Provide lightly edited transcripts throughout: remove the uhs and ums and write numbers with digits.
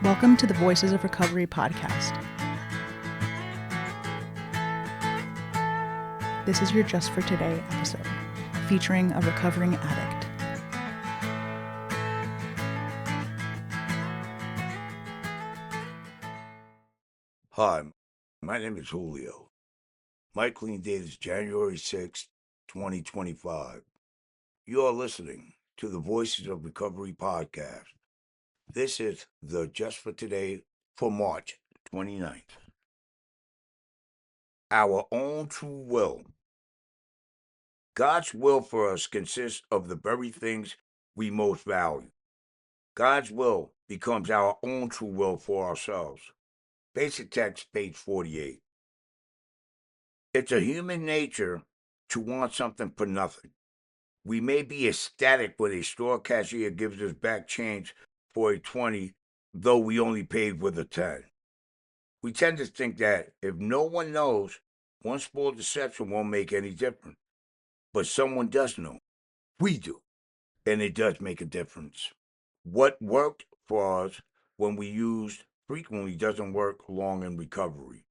Welcome to the Voices of Recovery podcast. This is your Just for Today episode, featuring a recovering addict. Hi, my name is Julio. My clean date is January 6th, 2025. You are listening to the Voices of Recovery podcast. This is the Just for Today for March 29th. Our own true will. God's will for us consists of the very things we most value. God's will becomes our own true will for ourselves. Basic text, page 48. It's a human nature to want something for nothing. We may be ecstatic when a store cashier gives us back change for a 20, though we only paid with a 10. We tend to think that if no one knows, one small deception won't make any difference. But someone does know. We do. And it does make a difference. What worked for us when we used frequently doesn't work long in recovery.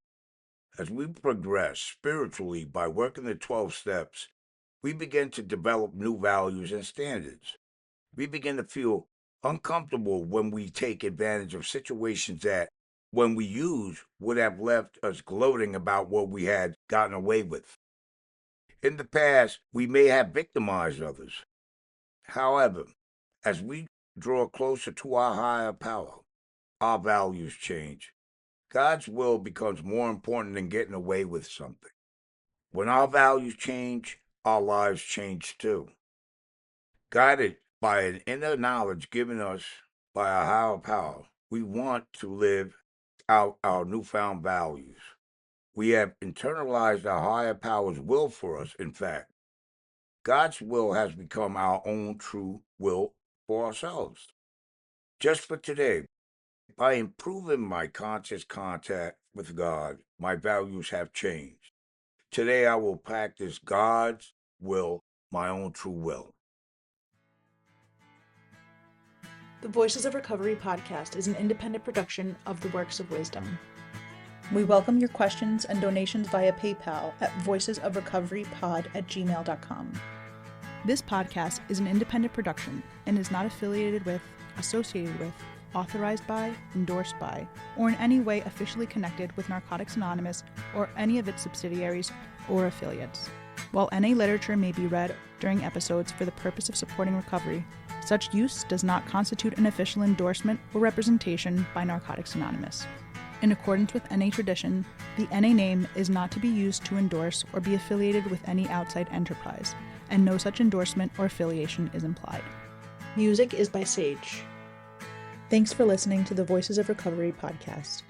As we progress spiritually by working the 12 steps, we begin to develop new values and standards. We begin to feel uncomfortable when we take advantage of situations that, when we use, would have left us gloating about what we had gotten away with. In the past, we may have victimized others. However, as we draw closer to our higher power, our values change. God's will becomes more important than getting away with something. When our values change, our lives change too. Guided by an inner knowledge given us by our higher power, we want to live out our newfound values. We have internalized our higher power's will for us, in fact. God's will has become our own true will for ourselves. Just for today, by improving my conscious contact with God, my values have changed. Today I will practice God's will, my own true will. The Voices of Recovery podcast is an independent production of the Works of Wisdom. We welcome your questions and donations via PayPal at voicesofrecoverypod@gmail.com. This podcast is an independent production and is not affiliated with, associated with, authorized by, endorsed by, or in any way officially connected with Narcotics Anonymous or any of its subsidiaries or affiliates. While NA literature may be read during episodes for the purpose of supporting recovery, such use does not constitute an official endorsement or representation by Narcotics Anonymous. In accordance with NA tradition, the NA name is not to be used to endorse or be affiliated with any outside enterprise, and no such endorsement or affiliation is implied. Music is by Sage. Thanks for listening to the Voices of Recovery podcast.